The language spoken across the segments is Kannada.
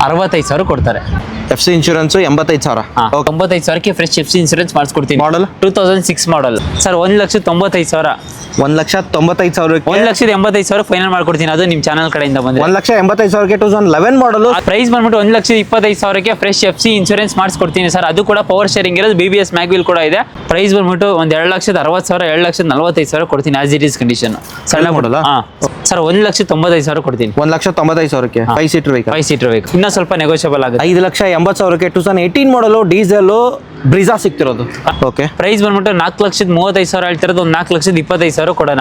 65,000 ಕೊಡ್ತಾರೆ. FC insurance 85,000. 95,000ಕ್ಕೆ ಫ್ರೆಶ್ FC ಇನ್ಶೂರೆನ್ಸ್ ಮಾಡಿಸ್ಕೊಡ್ತೀನಿ. Model 2006 model sir. 1,95,000. 1,95,000. 1,85,000 ಫೈನಲ್ ಮಾಡ್ಕೊಡ್ತೀನಿ. ಅದು ನಿಮ್ಮ ಚಾನಲ್ ಕಡೆಯಿಂದ ಬಂದ್ರೆ 1,85,000ಗೆ 2011 ಮಾಡಲ್. ಪ್ರೈಸ್ ಬಂದ್ಬಿಟ್ಟು 1,25,000ಕ್ಕೆ ಫ್ರೆಶ್ FC ಇನ್ಶೂರೆನ್ಸ್ ಮಾಡಿಸ್ಕೊಡ್ತೀನಿ ಸರ್. ಅದು ಕೂಡ ಪವರ್ ಶೇರಿಂಗ್ ಇರೋದು, BBS ಮ್ಯಾಗ್ವಿಲ್ ಕೂಡ ಇದೆ. ಪ್ರೈಸ್ ಬಂದ್ಬಿಟ್ಟು 2,60,000 2,45,000 ಕೊಡ್ತೀನಿ ಆಸ್ ಇಟ್ ಈಸ್ ಕಂಡೀಷನ್. ಸಣ್ಣ ಮಾಡಲ್ ಸರ್ 1,95,000 ಕೊಡ್ತೀನಿ. 1,95,000ಕ್ಕೆ 5 ಸೀಟರ್ ವೆಹಿಕಲ್. 5 ಸೀಟರ್ ಬೇಕು, ಇನ್ನೂ ಸ್ವಲ್ಪ ನೆಗೋಷಿಯಬಲ್ ಆಗುತ್ತೆ. 5,80,000ಕ್ಕೆ 2018 ಮಾಡಲು ಡೀಸೆಲ್ ಬ್ರೀಜಾ ಸಿಗ್ತಿರೋದು. ಓಕೆ, ಪ್ರೈಸ್ ಬಂದ್ಬಿಟ್ಟು 4,35,000 ಹೇಳ್ತಿರೋದು. ಒಂದು 4,25,000 ಕೊಡೋಣ.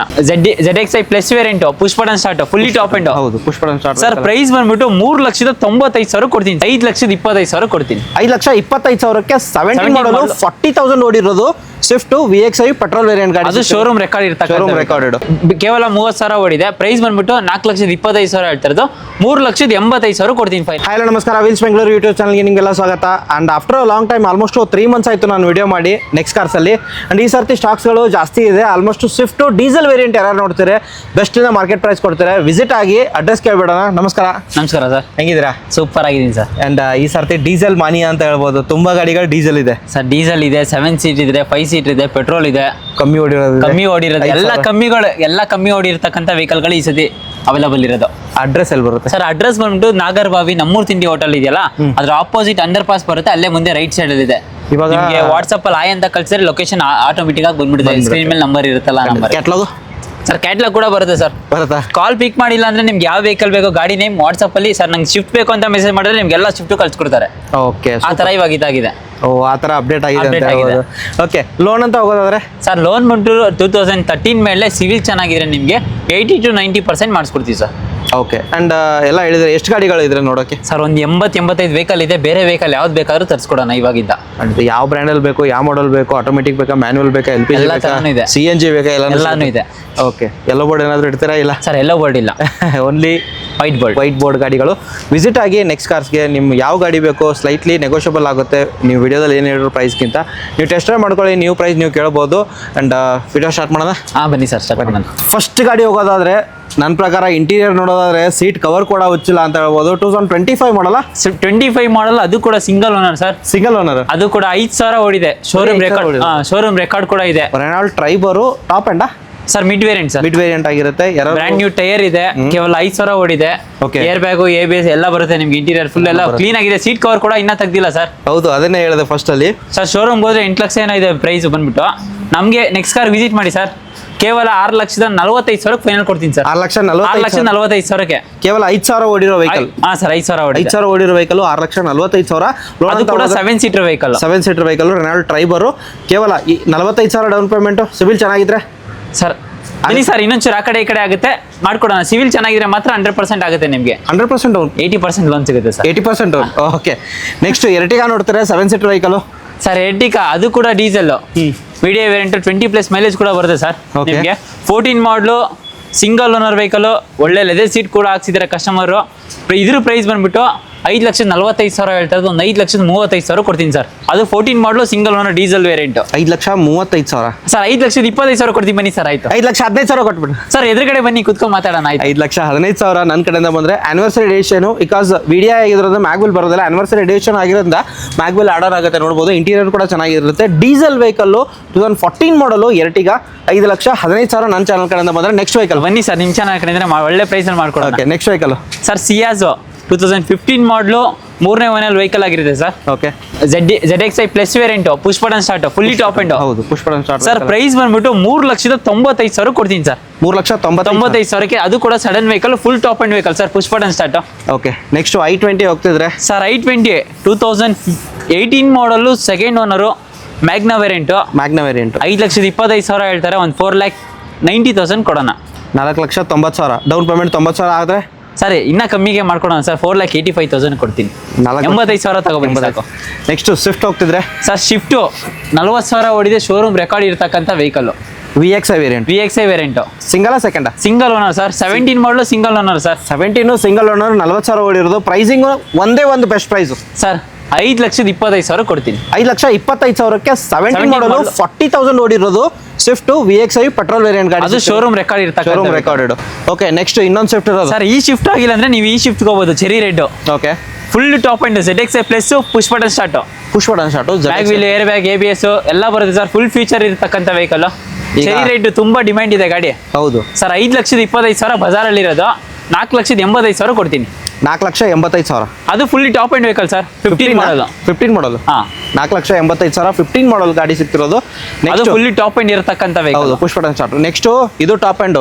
ZXi plus variant, push button start, fully top end. ಹೌದು, push button start. Sir price ಬಂದ್ಬಿಟ್ಟು 3,95,000 ಕೊಡ್ತೀನಿ. 5,25,000 ಕೊಡ್ತೀನಿ. 5,25,000ಕ್ಕೆ 17 ಮಾಡಲು 40,000 ಓಡಿರೋದು ಸ್ವಿಫ್ಟ್ VXi ಪೆಟ್ರೋಲ್ ವೇರಿಯಂಟ್ ಗಾಡಿ. ಅದು ಶೋರೂಮ್ ರೆಕಾರ್ಡ್ ಇರ್ತಕ್ಕಂಥ, ಶೋರೂಮ್ ರೆಕಾರ್ಡೆಡ್. ಕೇವಲ 30,000 ಓಡಿದೆ. ಪ್ರೈಸ್ ಬಂದ್ಬಿಟ್ಟು 4,25,000 ಹೇಳ್ತಿರೋದು. 3,85,000 ಕೊಡ್ತೀನಿ. ಫೈನ್. ಹಲೋ ನಮಸ್ಕಾರ, ವೀಲ್ಸ್ ಬೆಂಗಳೂರು ಯೂಟ್ಯೂಬ್ ಚಾನಲ್ಗೆ ನಿಮಗೆಲ್ಲ ಸ್ವಾಗತ. And after a long time, almost 3 months ಆಯಿತು ನಾನು ವಿಡಿಯೋ ಮಾಡಿ ನೆಕ್ಸ್ಟ್ ಕಾರ್ಸಲ್ಲಿ. ಅಂಡ್ ಈ ಸರ್ತಿ ಸ್ಟಾಕ್ಸ್ಗಳು ಜಾಸ್ತಿ ಇದೆ. ಆಲ್ಮೋಸ್ಟ್ ಸ್ವಿಫ್ಟ್ ಡೀಸೆಲ್ ವೇರಿಯಂಟ್ ಯಾರು ನೋಡ್ತಾರೆ, ಬೆಸ್ಟಿನ ಮಾರ್ಕೆಟ್ ಪ್ರೈಸ್ ಕೊಡ್ತಾರೆ. ವಿಸಿಟ್ ಆಗಿ ಅಡ್ರೆಸ್ ಕೇಳ್ಬಿಡೋಣ. ನಮಸ್ಕಾರ. ನಮಸ್ಕಾರ ಸರ್, ಹೆಂಗಿದ್ದೀರಾ? ಸೂಪರ್ ಆಗಿದ್ದೀನಿ ಸರ್. ಅಂಡ್ ಈ ಸರ್ತಿ ಡೀಸೆಲ್ ಮಾನಿಯಾ ಅಂತ ಹೇಳ್ಬೋದು. ತುಂಬಾ ಗಾಡಿಗಳು ಡೀಸೆಲ್ ಇದೆ ಸರ್. ಡೀಸೆಲ್ ಇದೆ, 7 ಸೀಟ್ ಇದೆ, 5 ಸೀಟ್ ಇದೆ, ಪೆಟ್ರೋಲ್ ಇದೆ. ಕಮ್ಮಿ ಓಡಿರೋದು ಎಲ್ಲ ಕಮ್ಮಿ ಓಡಿರ್ತಕ್ಕಂಥ ವೆಹಿಕಲ್ಗಳು ಈ ಸತಿ ಅವೈಲಬಲ್ ಇರೋದು. ಅಡ್ರೆಸ್ ಎಲ್ಲಿ ಬರುತ್ತೆ ಸರ್? ಅಡ್ರೆಸ್ ಬಂದ್ಬಿಟ್ಟು ನಾಗರಬಾವಿ ನಮ್ಮೂರ್ ತಿಂಡಿ ಹೋಟೆಲ್ ಇದೆಯಲ್ಲ, ಅದ್ರ ಆಪೋಸಿಟ್ ಅಂಡರ್ ಪಾಸ್ ಬರುತ್ತೆ. ಅಲ್ಲೇ ಮುಂದೆ ರೈಟ್ ಸೈಡ್ ಅಲ್ಲಿ ಇದೆ. ಇವಾಗ ನಿಮಗೆ ವಾಟ್ಸ್ಆಪ್ ಅಲ್ಲಿ ಆಯ್ ಅಂತ ಕಳ್ಸಿದ್ರೆ ಲೊಕೇಶನ್ ಆಟೋಮೆಟಿಕ್ ಆಗಿ ಬಂದ್ಬಿಡುತ್ತೆ. ಸ್ಕ್ರೀನ್ ಮೇಲೆ ನಂಬರ್ ಇರುತ್ತಲ್ಲ, ನಂಬರ್. ಕ್ಯಾಟ್ಲಾಗ್ ಸರ್ ಕ್ಯಾಟ್ಲಾಗ್ ಕೂಡ ಬರುತ್ತೆ ಸರ್. ಬರುತ್ತಾ? ಕಾಲ್ ಪಿಕ್ ಮಾಡಿಲ್ಲ ಅಂದ್ರೆ ನಿಮ್ಗೆ ಯಾವ ವೆಹಿಕಲ್ ಬೇಕೋ ಗಾಡಿ ನೇಮ್ ವಾಟ್ಸ್ಆಪ್ ಅಲ್ಲಿ ಸರ್ ನಂಗೆ ಶಿಫ್ಟ್ ಬೇಕು ಅಂತ ಮೆಸೇಜ್ ಮಾಡಿದ್ರೆ ನಿಮ್ಗೆಲ್ಲ ಶಿಫ್ಟ್ ಕಳ್ಸಿಕೊಡ್ತಾರೆ. ಓಕೆ, ಆ ತರ ಇವಾಗ ಇದಾಗಿದೆ. ಆ ಥರ ಅಪ್ಡೇಟ್ ಆಗಿದೆ. ಓಕೆ, ಲೋನ್ ಅಂತ ಹೋಗೋದಾದ್ರೆ ಸರ್ ಲೋನ್ ಬಂದು 2013 ಮೇಲೆ ಸಿವಿಲ್ ಚೆನ್ನಾಗಿದ್ರೆ ನಿಮಗೆ 80 to 90% ಮಾಡಿಸ್ಕೊಡ್ತೀವಿ ಸರ್. ಓಕೆ. ಅಂಡ್ ಎಲ್ಲ ಹೇಳಿದ್ರೆ ಎಷ್ಟು ಗಾಡಿಗಳು ಇದ್ರೆ ನೋಡೋಕೆ? ಸರ್ ಒಂದು 80-85 ವೆಹಿಕಲ್ ಇದೆ. ಬೇರೆ ವೆಹಿಕಲ್ ಯಾವ್ದು ಬೇಕಾದ್ರೂ ತರಿಸ್ಕೊಡೋಣ ಇವಾಗಿಂದ. ಅಂಡ್ ಯಾವ ಬ್ರ್ಯಾಂಡಲ್ಲಿ ಬೇಕು, ಯಾವ ಮಾಡಲ್ ಬೇಕು, ಆಟೋಮೆಟಿಕ್ ಬೇಕಾ, ಮ್ಯಾನ್ಯುವಲ್ ಬೇಕಾ, LPG ಎಲ್ಲ ಬೇಕಾ, ತರನೂ ಇದೆ. CNG ಬೇಕಾ, ಎಲ್ಲಾನು ಇದೆ. ಓಕೆ. ಎಲ್ಲೋ ಬೋರ್ಡ್ ಏನಾದರೂ ಇಡ್ತೀರಾ? ಇಲ್ಲ ಸರ್, ಎಲ್ಲೋ ಬೋರ್ಡ್ ಇಲ್ಲ, ಓನ್ಲಿ ವೈಟ್ ಬೋರ್ಡ್ ಗಾಡಿಗಳು. ವಿಸಿಟ್ ಆಗಿ ನೆಕ್ಸ್ಟ್ ಕಾರ್ಸ್ಗೆ ನಿಮ್ಗೆ ಯಾವ ಗಾಡಿ ಬೇಕೋ ಸ್ಲೈಟ್ಲಿ ನೆಗೋಷಿಯಬಲ್ ಆಗುತ್ತೆ. ನೀವು ವಿಡಿಯೋದಲ್ಲಿ ಏನು ಹೇಳಿರೋ ಪ್ರೈಸ್ಗಿಂತ ನೀವು ಟೆಸ್ಟ್ ಡ್ರೈವ್ ಮಾಡ್ಕೊಳ್ಳಿ, ನ್ಯೂ ಪ್ರೈಸ್ ನೀವು ಕೇಳ್ಬೋದು. ಅಂಡ್ ವಿಡಿಯೋ ಸ್ಟಾರ್ಟ್ ಮಾಡೋಣ. ಬನ್ನಿ ಸರ್, ಸ್ಟಾರ್ಟ್ ಮಾಡೋಣ. ಫಸ್ಟ್ ಗಾಡಿ ಹೋಗೋದಾದ್ರೆ ನನ್ನ ಪ್ರಕಾರ ಇಂಟೀರಿಯರ್ ನೋಡೋದಾದ್ರೆ ಸೀಟ್ ಕವರ್ ಕೂಡ ಹುಚ್ಚಿಲ್ಲ ಅಂತ ಹೇಳ್ಬೋದು. 2025 ಮಾಡಲ್ಲ, 25 ಮಾಡಲ್, ಅದು ಕೂಡ single owner sir. Single owner. ಅದು ಕೂಡ 5,000 ಓಡಿದೆ. ಶೋರೂಮ್ ರೆಕಾರ್ಡ್ ಕೂಡ ಇದೆ. Renault Triber top end sir, mid variant sir. Mid variant ಆಗಿರುತ್ತೆ. ಬ್ರ್ಯಾಂಡ್ ನ್ಯೂ ಟೈರ್ ಇದೆ. ಕೇವಲ 5,000 ಓಡಿದೆ. ಏರ್ ಬ್ಯಾಗು, ABS ಎಲ್ಲ ಬರುತ್ತೆ ನಿಮ್ಗೆ. ಇಂಟೀರಿಯರ್ ಫುಲ್ ಎಲ್ಲ ಕ್ಲೀನ್ ಆಗಿದೆ. ಸೀಟ್ ಕವರ್ ಕೂಡ ಇನ್ನೂ ತೆಗ್ದಿಲ್ಲ ಸರ್. ಹೌದು, ಅದನ್ನೇ ಹೇಳಿದೆ ಫಸ್ಟ್ ಅಲ್ಲಿ. ಸರ್ ಶೋರೂಮ್ ಹೋದ್ರೆ 8 ಲಕ್ಷ ಏನೋ ಇದೆ ಪ್ರೈಸ್ ಬಂದ್ಬಿಟ್ಟು. ನಮಗೆ ನೆಕ್ಸ್ಟ್ ಕಾರ್ ವಿಸಿಟ್ ಮಾಡಿ ಸರ್. ಕೇವಲ 6,45,000 ಫೈನಲ್ ಕೊಡ್ತೀನಿ ಸರ್. 6,45,000ಕ್ಕೆ ಕೇವಲ 5,000 ಓಡಿರೋ ವೆಹಿಕಲ್. ಸರ್ 5,000 ಓಡಿರೋ ವೆಹಿಕಲ್ 6,45,000. ಅದು ಕೂಡ 7 seater vehicle. 7 seater vehicle Renault Triber. ಕೇವಲ 45,000 ಡೌನ್ ಪೇಮೆಂಟ್. ಸಿವಿಲ್ ಚೆನ್ನಾಗಿದ್ರೆ ಸರ್ ಬನ್ನಿ ಸರ್, ಇನ್ನೊಂಚೂರು ಆ ಕಡೆ ಈ ಕಡೆ ಆಗುತ್ತೆ, ಮಾಡ್ಕೊಡೋಣ. ಸಿವಿಲ್ ಚೆನ್ನಾಗಿದ್ರೆ ಮಾತ್ರ 100% ಆಗುತ್ತೆ ನಿಮಗೆ. 100% ಡೌನ್, 80% ಲೋನ್ ಸಿಗುತ್ತೆ sir. 80% down. Okay. Next Ertiga ನೋಡ್ತಾರೆ, 7 ಸೀಟರ್ ವೆಹಿಕಲ್. ಸರ್ ಎರ್ಟಿಗಾ ಅದು ಕೂಡ ಡೀಸೆಲ್ ಮೀಡಿಯಂ ವೇರಿಯಂಟ್, 20+ ಮೈಲೇಜ್ ಕೂಡ ಬರುತ್ತೆ ಸರ್ ನಿಮಗೆ. 14 ಮಾಡಲು, ಸಿಂಗಲ್ ಓನರ್ ವೆಹಿಕಲ್, ಒಳ್ಳೆ ಲೆದರ್ ಸೀಟ್ ಕೂಡ ಹಾಕ್ಸಿದ್ದಾರೆ ಕಸ್ಟಮರು. ಇದ್ರ ಪ್ರೈಸ್ ಬಂದ್ಬಿಟ್ಟು 5,45,000 ಹೇಳ್ತಾರೆ. ಒಂದು 5,35,000 ಕೊಡ್ತೀನಿ ಸರ್. ಅದು 14 ಮಾಡಲು, single owner, diesel variant. 5,35,000 sir. 5,25,000 ಕೊಡ್ತೀನಿ ಬನ್ನಿ ಸರ್. ಆಯ್ತು, 5,15,000 ಕೊಟ್ಬಿಟ್ಟು ಸರ್. ಎದುರುಗಡೆ ಬನ್ನಿ, ಕುತ್ಕೊಂಡು ಮಾತಾಡೋಣ. ಆಯ್ತು, 5,15,000 ನನ್ನ ಕಡೆಯಿಂದ ಬಂದ್ರೆ ಆನಿವರ್ಸರಿ ಎಡಿಷನ್. ಬಿಕಾಸ್ ವಿಡಿಯೋ ಆಗಿರೋದ್ರಿಂದ ಮ್ಯಾಗ್ವಿಲ್ ಬರೋದಿಲ್ಲ, ಆನಿವರ್ಸರಿ ಎಡಿಷನ್ ಆಗಿರೋದ್ರಿಂದ ಮ್ಯಾಗ್ವಿಲ್ ಆರ್ಡರ್ ಆಗುತ್ತೆ. ನೋಡ್ಬೋದು, ಇಂಟೀರಿಯರ್ ಕೂಡ ಚೆನ್ನಾಗಿರುತ್ತೆ. ಡೀಸೆಲ್ ವೆಹಿಕಲ್ 2014 ಮಾಡಲು ಎರ್ಟಿಗಾ 5,15,000 ನನ್ನ ಚಾನಲ್ ಕಡೆಯಿಂದ ಬಂದ್ರೆ. ನೆಕ್ಸ್ಟ್ ವೆಹಿಕಲ್ ಬನ್ನಿ ಸರ್, ನಿಮ್ಮ ಚಾನಲ್ ಕಡೆಯಿಂದ ಒಳ್ಳೆ ಪ್ರೈಸ್ ಅಲ್ಲಿ ಮಾಡ್ಕೊಡೋಣ. ಓಕೆ. ನೆಕ್ಸ್ಟ್ ವೆಹಿಕಲ್ ಸರ್ ಸಿಯಾಜೋ 2015 ಮಾಡಲು, 3ನೇ ಓನರ್ ವೆಹಿಕಲ್ ಆಗಿರುತ್ತೆ sir. Okay. ZXi plus variant, push button start, fully top end. ಹೌದು, push button start. Sir price ಬಂದ್ಬಿಟ್ಟು 3,95,000 ಕೊಡ್ತೀನಿ ಸರ್. 3,95,000. ಅದು ಕೂಡ sedan vehicle, full top end vehicle sir, push button start. Okay. Next I20 ಹೋಗ್ತಿದ್ರೆ ಸರ್. I20 2018 ಮಾಡಲು, ಸೆಕೆಂಡ್ ಓನರು, ಮ್ಯಾಗ್ನಾ ವೇರಿಯಂಟ್. 5,25,000 ಹೇಳ್ತಾರೆ. ಒಂದು 4,90,000 ಕೊಡೋಣ. 4,90,000 ಡೌನ್ ಪೇಮೆಂಟ್. 90,000 ಆದರೆ ಸರಿ, ಇನ್ನ ಕಮ್ಮಿಗೆ ಮಾಡ್ಕೊಡೋಣ ಸರ್. 4,85,000 ಕೊಡ್ತೀನಿ. 85,000 ತಗೊಬನ್ನಿ ಸಾಕು. ನೆಕ್ಸ್ಟ್ ಸ್ವಿಫ್ಟ್ ಹೋಗ್ತಿದ್ರೆ ಸರ್. ಸ್ವಿಫ್ಟ್ 40,000 ಓಡಿದೆ. ಶೋರೂಮ್ ರೆಕಾರ್ಡ್ ಇರ್ತಕ್ಕಂಥ vehicle. VXi variant. Single second? Single owner sir. 17 model, single owner sir. 17 single owner, 40,000 ಓಡಿರೋದು. ಪ್ರೈಸಿಂಗ್ ಒಂದೇ ಒಂದು ಬೆಸ್ಟ್ ಪ್ರೈಸ್ ಸರ್. 5,25,000 ಕೊಡ್ತೀನಿ. 5,25,000ಕ್ಕೆ 17 ಮಾಡಲು, 40,000 ಓಡಿರೋದು ಸ್ವಿಫ್ಟ್ VXi ಪೆಟ್ರೋಲ್ ವೇರಿಯಂಟ್ ಗಾಡಿ. ಅದು ಶೋರೂಮ್ ರೆಕಾರ್ಡ್ ಇರ್ತಕ್ಕಂಥ, ಶೋರೂಮ್ ರೆಕಾರ್ಡೆಡ್. ಓಕೆ. ನೆಕ್ಸ್ಟ್ ಇನ್ನೊಂದು ಸ್ವಿಫ್ಟ್ ಇರೋದು ಸರ್. ಈ ಶಿಫ್ಟ್ ಆಗಿಲ್ಲ ಅಂದ್ರೆ ನೀವು ಈ ಶಿಫ್ಟ್ ಹೋಗ್ಬೋದು, cherry red. Okay. Full top and ZXi plus push button start, push button start, bag wheel, air bag, ABS ಎಲ್ಲ ಬರುತ್ತೆ ಸರ್. ಫುಲ್ ಫೀಚರ್ ಇರತಕ್ಕಂಥ ವೆಹಿಕಲ್. ಚೆರಿ ರೇಟ್ ತುಂಬಾ ಡಿಮ್ಯಾಂಡ್ ಇದೆ ಗಾಡಿ ಹೌದು ಸರ್. 5,25,000 ಬಜಾರಲ್ಲಿ ಇರೋದು, 4,85,000 ಕೊಡ್ತೀನಿ. 4,85,000 ಅದು fully top end vehicle sir. 15 ಮಾಡಲ್. 15 ಮಾಡಲ್. ಹಾ, 4,85,000 15 ಮಾಡಲ್ ಗಾಡಿ ಸಿಗ್ತಿರೋದು. ಅದು ನೆಕ್ಸ್ಟ್ ಫುಲ್ಲಿ ಟಾಪ್ ಅಂಡ್ ಇರತಕ್ಕಂಥ ವೆಹಿಕಲ್. ಹೌದು, ಪುಷ್ ಬಟನ್ ಸ್ಟಾರ್ಟ್. ನೆಕ್ಸ್ಟ್ ಇದು ಟಾಪ್ ಅಂಡ್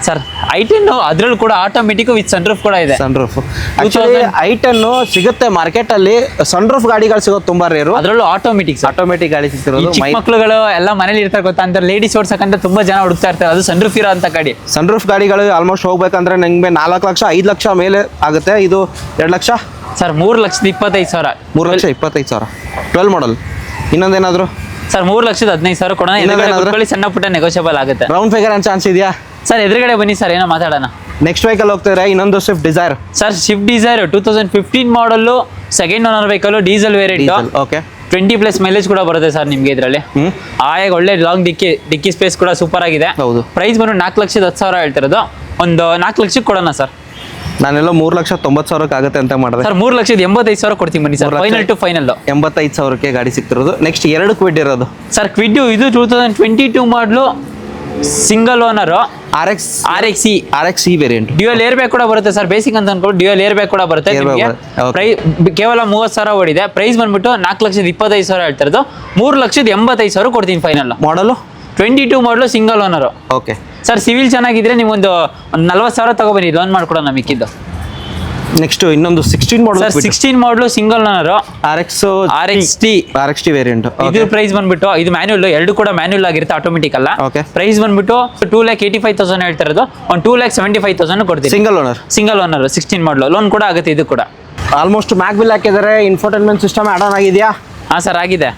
ಸರ್. i10 ಅದ್ರಲ್ಲಿ ಕೂಡ ಆಟೋಮೆಟಿಕ್ ವಿತ್ ಸನ್ರೂಫ್ ಕೂಡ ಇದೆ. ಸನ್ರೂಫ್ ಆಕ್ಚುಲಿ i10 ಸಿಗುತ್ತೆ ಮಾರ್ಕೆಟ್ ಅಲ್ಲಿ. ಸನ್ರೂಫ್ ಗಾಡಿಗಳು ಸಿಗೋದು ತುಂಬಾ ರೇರು, ಅದರಲ್ಲೂ ಆಟೋಮೆಟಿಕ್ ಸರ್. ಆಟೋಮೆಟಿಕ್ ಗಾಡಿ ಸಿಗ್ತಿರೋದು. ಚಿಕ್ಕ ಮಕ್ಳುಗಳು ಎಲ್ಲ ಮನೇಲಿ ಇರ್ತಾರೆ ಗೊತ್ತಾ ಅಂತ, ಲೇಡೀಸ್ ಓಡ್ಸಕ್ಕಂತ ತುಂಬಾ ಜನ ಹುಡುಕ್ತಾ ಇರ್ತಾರೆ. ಅದು ಸನ್ರೂಫ್ ಇರೋ ಅಂತ ಗಾಡಿ. ಸನ್ರೂಫ್ ಗಾಡಿಗಳು ಆಲ್ಮೋಸ್ಟ್ ಹೋಗ್ಬೇಕಂದ್ರೆ ನಿಮಗೆ 4 ಲಕ್ಷ 5 ಲಕ್ಷ ಮೇಲೆ ಆಗುತ್ತೆ. ಇದು 2 ಲಕ್ಷ ಸರ್. 3,25,000. 3,25,000 12 ಮಾಡಲ್. ಇನ್ನೊಂದೇನಾದ್ರು ಸರ್ 3,15,000 ಕೊಡೋಣ. ಎದುರುಗಡೆ ಕುತ್ಕೊಳ್ಳಿ, ಸಣ್ಣ ಪುಟ್ಟ ನೆಗೋಷಿಯಬಲ್ ಆಗುತ್ತೆ. ರೌಂಡ್ ಫಿಗರ್ ಅಂತ ಚಾನ್ಸ್ ಇದೆಯಾ ಸರ್? ಎದುರುಗಡೆ ಬನ್ನಿ ಸರ್, ಏನೋ ಮಾತಾಡೋಣ. ನೆಕ್ಸ್ಟ್ ವೆಹಿಕಲ್ ಹೋಗ್ತಿದ್ರೆ ಇನ್ನೊಂದು Swift Dzire. Sir Swift Dzire 2015 model, second owner vehicle, diesel variant. Okay, 20+ mileage ಕೂಡ ಬರುತ್ತೆ ಸರ್ ನಿಮಗೆ ಇದರಲ್ಲಿ. ಆಯಾಗ ಒಳ್ಳೆ ಲಾಂಗ್ ಡಿಕ್ಕಿ ಸ್ಪೇಸ್ ಕೂಡ ಸೂಪರ್ ಆಗಿದೆ. ಹೌದು. ಪ್ರೈಸ್ ಬಂದು 4,10,000 ಹೇಳ್ತಿರೋದು. ಒಂದು 4 ಲಕ್ಷಕ್ಕೆ ಕೊಡೋಣ ಸರ್. ನಾನೆಲ್ಲ 3,90,000 ಆಗುತ್ತೆ ಅಂತ ಮಾಡಿದೆ ಸರ್. 3,85,000 ಕೊಡ್ತೀನಿ ಬನ್ನಿ ಸರ್. ಫೈನಲ್ ಟು ಫೈನಲ್ 85,000 ಗಾಡಿ ಸಿಗ್ತಿರೋದು. ನೆಕ್ಸ್ಟ್ 2 ಕ್ವಿಡ್ ಇರೋದು ಸರ್. ಕ್ವಿಡ್ ಇದು 2022 model, single owner, RXE variant. Dual air bag ಕೂಡ ಬರುತ್ತೆ ಸರ್. ಬೇಸಿಕ್ ಅಂತ ಅನ್ಕೊಂಡು ಡ್ಯೂಯಲ್ ಏರ್ ಬ್ಯಾಗ್ ಕೂಡ ಬರುತ್ತೆ ನಿಮಗೆ. ಕೇವಲ 30,000 ಓಡಿದೆ. ಪ್ರೈಸ್ ಬಂದ್ಬಿಟ್ಟು 4,25,000 ಹೇಳ್ತಿರೋದು. 3,85,000 ಕೊಡ್ತೀನಿ ಫೈನಲ್. ಮಾಡಲು 22 ಮಾಡಲು, single owner. Okay sir. Civil ಚೆನ್ನಾಗಿದ್ರೆ ನೀವು ಒಂದು 40,000 ತಗೊಬನ್ನಿ, ಲೋನ್ ಮಾಡ್ಕೊಡೋಣ ಮಿಕ್ಕಿದ್ದು. ನೆಕ್ಸ್ಟ್ ಇನ್ನೊಂದು 16 ಮಾಡಲ್ ಸರ್. 16 ಮಾಡಲು, ಸಿಂಗಲ್ ಓನರ್, RXT ವೇರಿಯಂಟ್. ಇದು ಪ್ರೈಸ್ ಬಂದ್ಬಿಟ್ಟು, ಇದು ಮ್ಯಾನ್ಯುಯಲ್, ಎರಡು ಕೂಡ ಮ್ಯಾನ್ಯುಯಲ್ ಆಗಿರುತ್ತೆ, ಆಟೋಮೆಟಿಕ್ ಅಲ್ಲ. ಪ್ರೈಸ್ ಬಂದ್ಬಿಟ್ಟು 2,85,000 ಹೇಳ್ತಿರೋದು. ಒಂದು 2,75,000 ಕೊಡ್ತೀವಿ. ಸಿಂಗಲ್ ಓನರ್ 16 ಮಾಡಲು. ಲೋನ್ ಕೂಡ ಆಗುತ್ತೆ ಇದು ಕೂಡ. ಆಲ್ಮೋಸ್ಟ್ ಮ್ಯಾಗ್ ಬಿಲ್ ಹಾಕಿದ್ದಾರೆ. ಇನ್ಫೋಟೈನ್ಮೆಂಟ್ ಸಿಸ್ಟಮ್ ಆಡ್ ಆನ್ ಆಗಿದೆಯಾ? ಹಾ ಸರ್, ಆಗಿದೆ.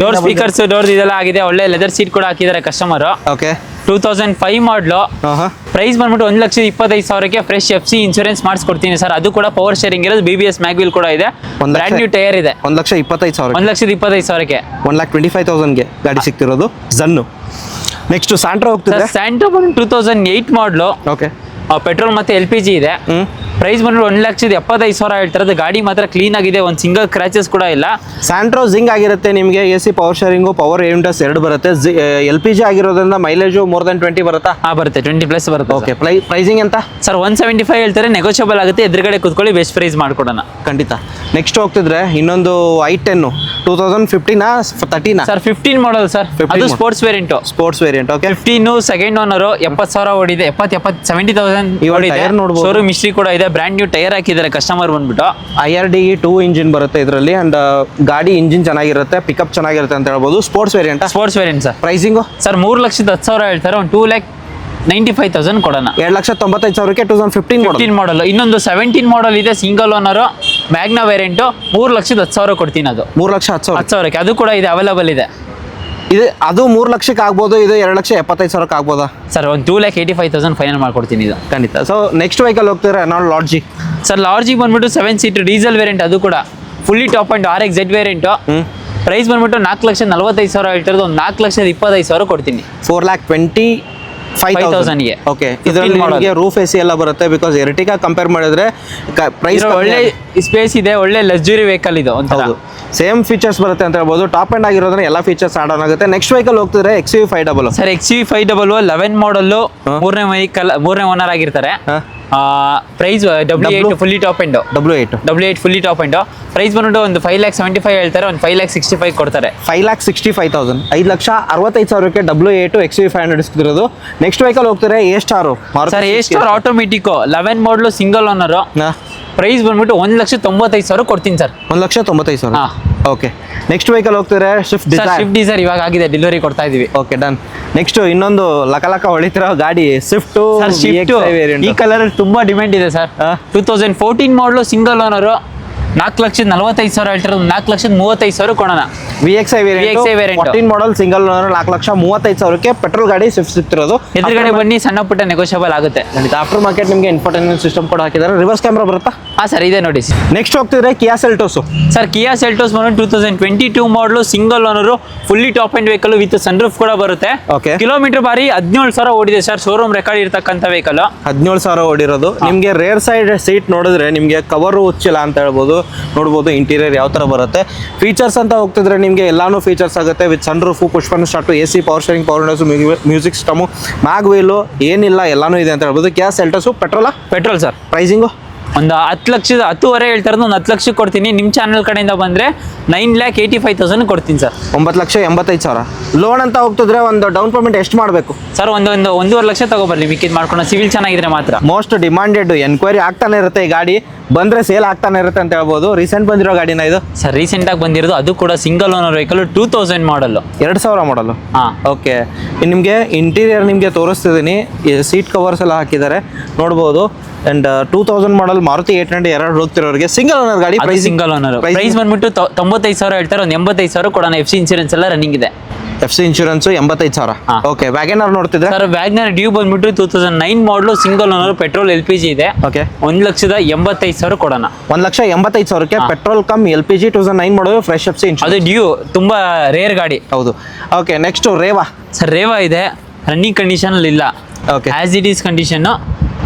ಡೋರ್ ಸ್ಪೀಕರ್ಸ್, ಡೋರ್ ಇದೆಲ್ಲ ಆಗಿದೆ. ಒಳ್ಳೆ ಲೆದರ್ ಸೀಟ್ ಕೂಡ ಹಾಕಿದ್ದಾರೆ ಕಸ್ಟಮರ್. ಓಕೆ. 2005 ಮಾಡಲು. ಪ್ರೈಸ್ ಬಂದ್ಬಿಟ್ಟು 1,25,000ಕ್ಕೆ ಫ್ರೆಶ್ FC ಇನ್ಶೂರೆನ್ಸ್ ಮಾಡಿಸ್ಕೊಡ್ತೀನಿ ಸರ್. ಅದು ಕೂಡ ಪವರ್ ಶೇರಿಂಗ್ ಇರೋದು, BBS ಮ್ಯಾಗ್ವಿಲ್ ಕೂಡ ಇದೆ, ಬ್ರ್ಯಾಂಡ್ ನ್ಯೂ ಟೈರ್ ಇದೆ. 1,25,000 1,25,000ಕ್ಕೆ 1,25,000ಗೆ ಗಾಡಿ ಸಿಗ್ತಿರೋದು. ಜನ್ನು. ನೆಕ್ಸ್ಟ್ ಸ್ಯಾಂಟ್ರೋ ಹೋಗ್ತಿದೆ. ಸ್ಯಾಂಟ್ರೋ ಬಂದು 2008 ಮಾಡಲು. ಓಕೆ. ಪೆಟ್ರೋಲ್ ಮತ್ತೆ LPG ಇದೆ. ಪ್ರೈಸ್ ಬಂದ್ಬಿಟ್ಟು 1,75,000 ಹೇಳ್ತಿರೋದು. ಗಾಡಿ ಮಾತ್ರ ಕ್ಲೀನ್ ಆಗಿದೆ, ಒಂದು ಸಿಂಗಲ್ ಕ್ರ್ಯಾಚಸ್ ಕೂಡ ಇಲ್ಲ. ಸ್ಯಾಂಟ್ರೋ ಜಿಂಗ್ ಆಗಿರುತ್ತೆ ನಿಮಗೆ. AC power sharing, power AMDAS 2 ಬರುತ್ತೆ. LPG ಆಗಿರೋದ್ರಿಂದ ಮೈಲೇಜು ಮೋರ್ ದನ್ 20 ಬರುತ್ತಾ? ಬರುತ್ತೆ, 20+ ಬರುತ್ತೆ. ಓಕೆ. ಪ್ರೈಸಿಂಗ್ ಅಂತ ಸರ್ 175 ಹೇಳ್ತಾರೆ, ನೆಗೋಷಿಯಬಲ್ ಆಗುತ್ತೆ. ಎದುರುಗಡೆ ಕೂತ್ಕೊಳ್ಳಿ, ಬೆಸ್ಟ್ ಪ್ರೈಸ್ ಮಾಡ್ಕೊಡೋಣ ಖಂಡಿತ. ನೆಕ್ಸ್ಟ್ ಹೋಗ್ತಿದ್ರೆ ಇನ್ನೊಂದು i10 2015 ಸರ್. 15 model sir. ಅದು sports variant. Okay. 15 second owner, 70,000 ಓಡಿದೆ. 70,000 ಶೋರೂಮ್ ಹಿಸ್ಟ್ರಿ ಕೂಡ ಇದೆ. ಬ್ರ್ಯಾಂಡ್ ನ್ಯೂ ಟೈರ್ ಹಾಕಿದ್ದಾರೆ ಕಸ್ಟಮರ್ ಬಂದ್ಬಿಟ್ಟು. IRDE 2 ಇಂಜಿನ್ ಬರುತ್ತೆ ಇದರಲ್ಲಿ. ಅಂಡ್ ಗಾಡಿ ಇಂಜಿನ್ ಚೆನ್ನಾಗಿರುತ್ತೆ, ಪಿಕಪ್ ಚೆನ್ನಾಗಿರುತ್ತೆ ಅಂತ ಹೇಳ್ಬೋದು. Sports variant sir. Pricing sir 3,10,000 ಹೇಳ್ತಾರೆ. ಒಂದು 2,95,000 ಕೊಡೋಣ. 2,95,000ಕ್ಕೆ 2015 ಮಾಡಲ್. ಇನ್ನೊಂದು 17 ಮಾಡಲ್ ಇದೆ, ಸಿಂಗಲ್ ಓನರ್, ಮ್ಯಾಗ್ನಾ ವೇರಿಯಂಟ್. 3,10,000 ಕೊಡ್ತೀನಿ. ಅದು 3,10,000ಕ್ಕೆ ಅದು ಕೂಡ ಇದೆ, ಅವೈಲೇಬಲ್ ಇದೆ. ಅದು 3 ಲಕ್ಷಕ್ಕೆ ಆಗ್ಬೋದು. ಇದು 2,75,000ಕ್ಕೆ ಆಗ್ಬೋದಾ ಸರ್? ಒಂದು 2,85,000 ಫೈನಲ್ ಮಾಡ್ಕೊಡ್ತೀನಿ ಇದು ಖಂಡಿತ. ಸೊ ನೆಕ್ಸ್ಟ್ ವೆಹಿಕಲ್ ಹೋಗ್ತಾರೆ ನಾವು ಲಾಡ್ಜಿ. ಸರ್ ಲಾಡ್ಜಿ ಬಂದ್ಬಿಟ್ಟು 7 ಸೀಟ್ ಡೀಸೆಲ್ ವೇರಿಯಂಟ್. ಅದು ಕೂಡ fully top end RXZ variant. Price ಬಂದ್ಬಿಟ್ಟು 4,45,000 ಹೇಳ್ತಿರೋದು. ಒಂದು 4,25,000 ಕೊಡ್ತೀನಿ. 4,25,000ಗೆ. ಓಕೆ. ಇದರಲ್ಲಿ ನಿಮಗೆ ರೂಫ್ AC ಎಲ್ಲ ಬರುತ್ತೆ. ಬಿಕಾಸ್ ಎರ್ಟಿಗಾ ಕಂಪೇರ್ ಮಾಡಿದ್ರೆ ಪ್ರೈಸ್ ಒಳ್ಳೆ ಸ್ಪೇಸ್ ಇದೆ, ಒಳ್ಳೆ ಲಕ್ಸುರಿ ವೆಹಿಕಲ್ ಇದು. ಸೇಮ್ ಫೀಚರ್ಸ್ ಬರುತ್ತೆ ಅಂತ ಹೇಳ್ಬೋದು. ಟಾಪ್ ಎಂಡ್ ಆಗಿರೋದ್ರೆ ಎಲ್ಲ ಫೀಚರ್ಸ್ ಆಡ್ ಆನ್ ಆಗುತ್ತೆ. ನೆಕ್ಸ್ಟ್ ವೆಹಿಕಲ್ ಹೋಗ್ತಿದ್ರೆ XUV500. ಸರ್ XUV500 11 ಮಾಡಲ್, ಮೂರನೇ ವೆಹಿಕಲ್, ಮೂರನೇ ಓನರ್ ಆಗಿರ್ತಾರೆ. Price W8 fully top end. W8 fully top end. Price ಬಂದ್ಬಿಟ್ಟು ಒಂದು 5,75,000 ಹೇಳ್ತಾರೆ. ಒಂದು 5,65,000 ಕೊಡ್ತಾರೆ. 5,65,000 5,65,000ಕ್ಕೆ W8 XUV500 ಇಸ್ತಿರೋದು. ನೆಕ್ಸ್ಟ್ ವೆಹಿಕಲ್ ಹೋಗ್ತಾರೆ A star. Sir A star automatic 11 ಮಾಡಲು, ಸಿಂಗಲ್ ಓನರ್. ಪ್ರೈಸ್ ಬಂದ್ಬಿಟ್ಟು 1,95,000 ಕೊಡ್ತೀನಿ ಸರ್. 1,95,000. ಓಕೆ. ನೆಕ್ಸ್ಟ್ ವೆಹಿಕಲ್ ಹೋಗ್ತಾರೆ ಸ್ವಿಫ್ಟ್ ಡಿಸೈರ್. ಇವಾಗ ಆಗಿದೆ, ಡೆಲಿವರಿ ಕೊಡ್ತಾ ಇದೀವಿ. Okay, done. ನೆಕ್ಸ್ಟ್ ಇನ್ನೊಂದು ಲಕ ಹೊಳಿತಿರೋ ಗಾಡಿ ಸ್ವಿಫ್ಟ್. ಈ ಕಲರ್ ತುಂಬಾ ಡಿಮ್ಯಾಂಡ್ ಇದೆ ಸರ್. 2014 ಮಾಡಲು, ಸಿಂಗಲ್ ಓನರ್. 4,45,000 ಹೇಳ್ತಿರೋದು 4,35,000 ಕೊಡೋಣ. VXI VXI variant. 14 model single owner 4,35,000ಕ್ಕೆ ಪೆಟ್ರೋಲ್ ಗಾಡಿ ಸ್ವಿಫ್ಟ್ ಸಿಗ್ತಿರೋದು. ಎದುರುಗಡೆ ಬನ್ನಿ, ಸಣ್ಣ ಪುಟ್ಟ ನೆಗೋಷಿಯಬಲ್ ಆಗುತ್ತೆ. ಆಫ್ಟರ್ ಮಾರ್ಕೆಟ್ ನಿಮಗೆ ಇನ್ಫೋಟೈನ್ಮೆಂಟ್ ಸಿಸ್ಟಮ್ ಕೂಡ ಹಾಕಿದ್ದಾರೆ. ರಿವರ್ಸ್ ಕ್ಯಾಮ್ರಾ ಬರುತ್ತಾ? ಹಾಂ ಸರ್, ಇದೆ ನೋಡಿ. ನೆಕ್ಸ್ಟ್ ಹೋಗ್ತಿದ್ರೆ Kia Seltos. Sir Kia Seltos ಬಂದು 2022 model single owner, fully top end vehicle with sunroof ಕೂಡ ಬರುತ್ತೆ. Okay. ಕಿಲೋಮೀಟರ್ ಬಾರಿ 17,000 ಓಡಿದೆ ಸರ್. ಶೋರೂಮ್ ರೆಕಾರ್ಡ್ ಇರ್ತಕ್ಕಂಥ ವೆಹಿಕಲ್. 17,000 ಓಡಿರೋದು. ನಿಮಗೆ ರೇರ್ ಸೈಡ್ ಸೀಟ್ ನೋಡಿದ್ರೆ ನಿಮಗೆ ಕವರ್ ಉಚ್ಚಿಲ್ಲ ಅಂತ ಹೇಳ್ಬೋದು. ನೋಡ್ಬೋದು ಇಂಟೀರಿಯರ್ ಯಾವ ತರ ಬರುತ್ತೆ. ಫೀಚರ್ಸ್ ಅಂತ ಹೋಗ್ತಿದ್ರೆ ನಿಮಗೆ ಎಲ್ಲಾನು ಫೀಚರ್ಸ್ ಆಗುತ್ತೆ. With sun roof, push button start, AC, power steering, power windows, music system, mag wheel, ಏನಿಲ್ಲ ಎಲ್ಲಾನು ಇದೆ ಅಂತ ಹೇಳ್ಬೋದು. Kia Seltos petrol sir. Pricing ಒಂದು 10 ಲಕ್ಷದ 10.5 ಹೇಳ್ತಾರೆ, ಒಂದು 10 ಲಕ್ಷಕ್ಕೆ ಕೊಡ್ತೀನಿ. ನಿಮ್ಮ ಚಾನಲ್ ಕಡೆಯಿಂದ ಬಂದರೆ 9,85,000 ಕೊಡ್ತೀನಿ ಸರ್. 9,85,000. ಲೋನ್ ಅಂತ ಹೋಗ್ತಿದ್ರೆ ಒಂದು ಡೌನ್ ಪೇಮೆಂಟ್ ಎಷ್ಟು ಮಾಡಬೇಕು ಸರ್? ಒಂದೂವರೆ ಲಕ್ಷ ತಗೋಬರ್ಲಿ, ಮಿಕ್ಕಿದ್ ಮಾಡ್ಕೊಂಡು ಸಿವಿಲ್ ಚೆನ್ನಾಗಿದ್ರೆ ಮಾತ್ರ. ಮೋಸ್ಟ್ ಡಿಮಾಂಡೆಡ್ ಎನ್ಕ್ವೈರಿ ಆಗ್ತಾನೆ ಇರುತ್ತೆ. ಈ ಗಾಡಿ ಬಂದರೆ ಸೇಲ್ ಆಗ್ತಾನೆ ಇರುತ್ತೆ ಅಂತ ಹೇಳ್ಬೋದು. ರೀಸೆಂಟ್ ಬಂದಿರೋ ಗಾಡಿನ ಇದು ಸರ್? ರೀಸೆಂಟಾಗಿ ಬಂದಿರೋದು, ಅದು ಕೂಡ ಸಿಂಗಲ್ ಓನರ್ ವೆಹಿಕಲ್, 2000 ಮಾಡಲು, 2000 ಮಾಡಲು. ಹಾಂ, ಓಕೆ. ನಿಮಗೆ ಇಂಟೀರಿಯರ್ ನಿಮಗೆ ತೋರಿಸ್ತಿದ್ದೀನಿ. ಸೀಟ್ ಕವರ್ಸ್ ಎಲ್ಲ ಹಾಕಿದ್ದಾರೆ ನೋಡ್ಬೋದು. ಆ್ಯಂಡ್ 2000 ಮಾಡಲ್ ಮಾರುತಿ 800 ಎರಡು ಹೋಗ್ತಿರೋರಿಗೆ ಸಿಂಗಲ್ ಓನರ್ ಗಾಡಿ. ಸಿಂಗಲ್ ಓನರ್ ಪ್ರೈಸ್ ಬಂದ್ಬಿಟ್ಟು 95,000 ಹೇಳ್ತಾರೆ, ಒಂದು 85,000 ಕೊಡೋಣ. FC ಇನ್ಸೂರೆನ್ಸ್ ಎಲ್ಲ ರನ್ನಿಂಗ್ ಇದೆ. FC insurance 85,000. ಹಾ. ಓಕೆ. ವ್ಯಾಗನರ್ ನೋಡ್ತಿದ್ರೆ ಸರ್, ವ್ಯಾಗನರ್ ಡ್ಯೂ ಬಂದ್ಬಿಟ್ಟು 2009 model, single owner, petrol LPG ಇದೆ. ಓಕೆ. 1,85,000 ಕೊಡೋಣ. 1,85,000ಕ್ಕೆ ಪೆಟ್ರೋಲ್ ಕಮ್ LPG 2009 ಮಾಡೋದು ಫ್ರೆಶ್ FC ಇನ್ಶೂರೆನ್ಸ್. ಅದು ಡ್ಯೂ, ತುಂಬಾ ರೇರ್ ಗಾಡಿ. ಹೌದು. Okay. Next Reva. Sir Reva ಇದೆ, ರನ್ನಿಂಗ್ ಕಂಡೀಷನ್ ಇಲ್ಲ. Okay. As it is condition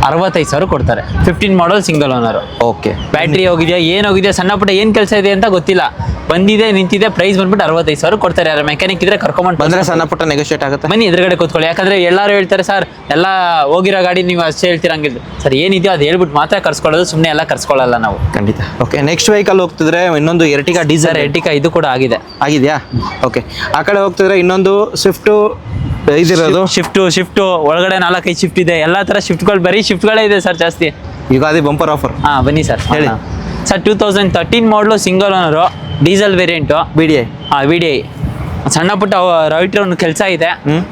65,000 ಕೊಡ್ತಾರೆ. 15 model single owner. Okay. Battery ಹೋಗಿದೆಯಾ, ಏನು ಹೋಗಿದೆಯಾ, ಸಣ್ಣ ಪುಟ್ಟ ಏನು ಕೆಲಸ ಇದೆ ಅಂತ ಗೊತ್ತಿಲ್ಲ. ಬಂದಿದೆ, ನಿಂತಿದೆ. ಪ್ರೈಸ್ ಬಂದ್ಬಿಟ್ಟು 65,000 ಕೊಡ್ತಾರೆ. ಯಾರು ಮೆಕ್ಯಾನಿಕ್ ಇದ್ರೆ ಕರ್ಕೊಂಡ್ ಬಂದ್ರೆ ಸಣ್ಣ ಪುಟ್ಟ ನೆಗೋಷಿಯೇಟ್ ಆಗುತ್ತೆ. ಬನ್ನಿ ಎದುರುಗಡೆ ಕೂತ್ಕೊಳ್ಳಿ. ಯಾಕಂದ್ರೆ ಎಲ್ಲರೂ ಹೇಳ್ತಾರೆ ಸರ್, ಎಲ್ಲ ಹೋಗಿರೋ ಗಾಡಿ ನೀವು ಅಷ್ಟೇ ಹೇಳ್ತೀರಂಗಿಲ್ಲ ಸರ್. ಏನಿದೆಯೋ ಅದು ಹೇಳ್ಬಿಟ್ಟು ಮಾತ್ರ ಕರ್ಸ್ಕೊಳ್ಳೋದು, ಸುಮ್ಮನೆ ಎಲ್ಲ ಕರ್ಸ್ಕೊಳ್ಳಲ್ಲ ನಾವು. ಖಂಡಿತ. ಓಕೆ. ನೆಕ್ಸ್ಟ್ ವೆಹಿಕಲ್ ಹೋಗ್ತಿದ್ರೆ ಇನ್ನೊಂದು ಎರ್ಟಿಗಾ ಡೀಸೆಲ್. ಎರ್ಟಿಗಾ ಇದು ಕೂಡ ಆಗಿದೆ. ಆಗಿದೆಯಾ? ಓಕೆ. ಆ ಕಡೆ ಹೋಗ್ತಿದ್ರೆ ಇನ್ನೊಂದು ಸ್ವಿಫ್ಟು ಇದಿರೋದು. ಶಿಫ್ಟು ಒಳಗಡೆ 4-5 ಶಿಫ್ಟ್ ಇದೆ. ಎಲ್ಲ ತರ ಶಿಫ್ಟ್ಗಳು, ಬರೀ ಶಿಫ್ಟ್ಗಳೇ ಇದೆ ಸರ್ ಜಾಸ್ತಿ. Ugadi bumper offer. ಹಾಂ, ಬನ್ನಿ ಸರ್ ಹೇಳಿ. ಸರ್ 2013 ಮಾಡಲು, single owner, diesel variant. VDI. ಹಾಂ, VDI. ಸಣ್ಣ ಪುಟ್ಟ ರೈಟ್ರ್ ಒಂದು ಕೆಲಸ ಇದೆ.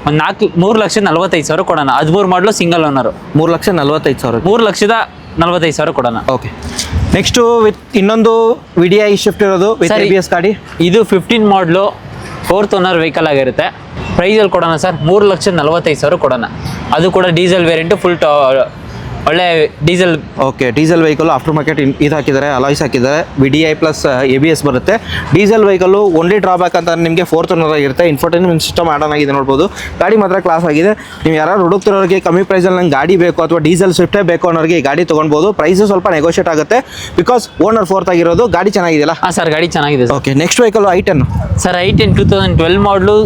ಒಂದು 3,45,000 ಕೊಡೋಣ. 13 ಮಾಡಲು, ಸಿಂಗಲ್ ಓನರು. 3,45,000. 3,45,000 ಕೊಡೋಣ. ಓಕೆ. ನೆಕ್ಸ್ಟು ವಿತ್ ಇನ್ನೊಂದು VDI ಶಿಫ್ಟ್ ಇರೋದು ವಿತ್ ABS ಗಾಡಿ. ಇದು 15 ಮಾಡಲು, 4th ಓನರ್ ವೆಹಿಕಲ್ ಆಗಿರುತ್ತೆ. ಪ್ರೈಸಲ್ಲಿ ಕೊಡೋಣ ಸರ್, 3,45,000 ಕೊಡೋಣ. ಅದು ಕೂಡ ಡೀಸೆಲ್ ವೇರಿಯಂಟು, ಫುಲ್ ಒಳ್ಳೆ diesel. Okay. Diesel vehicle after market ಇದು ಹಾಕಿದ್ದಾರೆ, ಅಲಾಯ್ಸ್ ಹಾಕಿದ್ದಾರೆ. VDI ಪ್ಲಸ್ ABS ಬರುತ್ತೆ. ಡೀಸೆಲ್ ವೆಹಿಕಲ್ಲು ಓನ್ಲಿ ಡ್ರಾಬ್ಯಾಕ್ ಅಂತ ನಿಮಗೆ 4th ಓನರ್ ಆಗಿರುತ್ತೆ. ಇನ್ಫೋಟೈನ್ಮೆಂಟ್ ಸಿಸ್ಟಮ್ ಆನ್ ಆಗಿದೆ ನೋಡ್ಬೋದು. ಗಾಡಿ ಮಾತ್ರ ಕ್ಲಾಸ್ ಆಗಿದೆ. ನೀವು ಯಾರು ಹುಡುಕ್ತಿರೋರಿಗೆ ಕಮ್ಮಿ ಪ್ರೈಸಲ್ಲಿ ನಂಗೆ ಗಾಡಿ ಬೇಕು ಅಥವಾ ಡೀಸೆಲ್ ಸ್ವಿಫ್ಟೇ ಬೇಕು ಅನ್ನೋರಿಗೆ ಈ ಗಾಡಿ ತೊಗೊಳ್ಬೋದು. ಪ್ರೈಸು ಸ್ವಲ್ಪ ನೆಗೋಷಿಯೇಟ್ ಆಗುತ್ತೆ ಬಿಕಾಸ್ ಓನರ್ 4th ಆಗಿರೋದು. ಗಾಡಿ ಚೆನ್ನಾಗಿದೆಯಲ್ಲ? ಹಾಂ ಸರ್, ಗಾಡಿ ಚೆನ್ನಾಗಿದೆ. Okay. Next vehicle I10. Sir I10 2012 ಮಾಡಲು,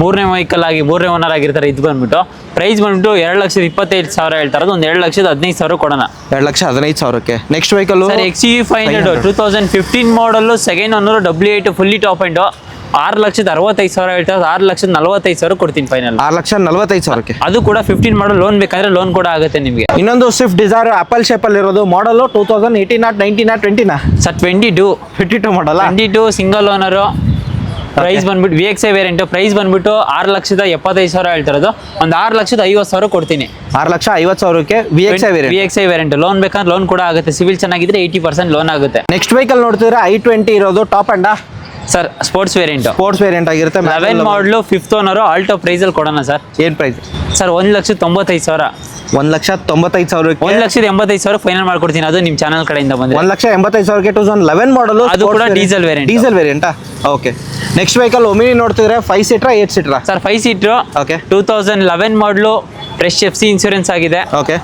3ನೇ ವೆಹಿಕಲ್ ಆಗಿ 3ನೇ ಓನರ್ ಆಗಿರ್ತಾರೆ. ಇದು ಬಂದ್ಬಿಟ್ಟು ಪ್ರೈಸ್ ಬಂದ್ಬಿಟ್ಟು 2,25,000 ಹೇಳ್ತಾರೆ. ಒಂದು 2,15,000 ಕೊಡೋಣ. 2,15,000ಕ್ಕೆ. ನೆಕ್ಸ್ಟ್ ವೆಹಿಕಲ್ ಸರ್ XUV 500 2015 ಮಾಡಲು, second owner, W8 fully top end, 6,65,000 ಹೇಳ್ತಾರೆ. 6,45,000 ಕೊಡ್ತೀನಿ ಫೈನಲ್. 6,45,000ಕ್ಕೆ. ಅದು ಕೂಡ 15 ಮಾಡಲ್. ಲೋನ್ ಬೇಕಂದ್ರೆ ಲೋನ್ ಕೂಡ ಆಗುತ್ತೆ ನಿಮಗೆ. ಇನ್ನೊಂದು ಸ್ವಿಫ್ಟ್ ಡಿಸೈರ್ ಆಪಲ್ ಶೇಪಲ್ಲಿ ಇರೋದು. ಮಾಡಲು 2018 19 20 ಸರ್ 22 ಮಾಡಲ್ಲ. 22 ಸಿಂಗಲ್ ಓನರು. ಪ್ರೈಸ್ ಬಂದ್ಬಿಟ್ಟು VXI ವೇರಿಯಂಟ್. ಪ್ರೈಸ್ ಬಂದ್ಬಿಟ್ಟು 6,75,000 ಹೇಳ್ತಿರೋದು. ಒಂದು 6,50,000 ಕೊಡ್ತೀನಿ. 6,50,000ಕ್ಕೆ VXI ವೇರಿಯಂಟ್. ಲೋನ್ ಬೇಕಂದ್ರೆ ಲೋನ್ ಕೂಡ ಆಗುತ್ತೆ. ಸಿವಿಲ್ ಚೆನ್ನಾಗಿದ್ರೆ 80% ಲೋನ್ ಆಗುತ್ತೆ. ನೆಕ್ಸ್ಟ್ ವೆಹಿಕಲ್ ನೋಡ್ತಿದ್ರೆ I20 ಇರೋದು top end. Sir sports variant. Sports variant ಆಗಿರುತ್ತೆ. 11 ಮಾಡಲು, 5th ಓನರು. ಆಲ್ಟೋ ಪ್ರೈಸಲ್ಲಿ ಕೊಡೋಣ ಸರ್. ಏನು ಪ್ರೈಸ್ ಸರ್? 1,95,000. 1,95,000ಕ್ಕೆ. 1,85,000 ಫೈನಲ್ ಮಾಡ್ಕೊಡ್ತೀನಿ. ಅದು ನಿಮ್ಮ ಚಾನಲ್ ಕಡೆಯಿಂದ ಬಂದ್ರೆ 1,85,000ಕ್ಕೆ 2011 ಮಾಡಲು. ಅದು ಕೂಡ ಡೀಸೆಲ್ ವೇರಿಯಂಟ್. ಡೀಸೆಲ್ ವೇರಿಯಂಟಾ? ಓಕೆ. ನೆಕ್ಸ್ಟ್ ವೆಹಿಕಲ್ ಒಮಿನಿ ನೋಡ್ತಿದ್ರೆ 5 ಸೀಟ್ರಾ 8 ಸೀಟ್ರಾ? Sir 5 seater. Okay. 2011 model, fresh FC insurance ಆಗಿದೆ. ಓಕೆ.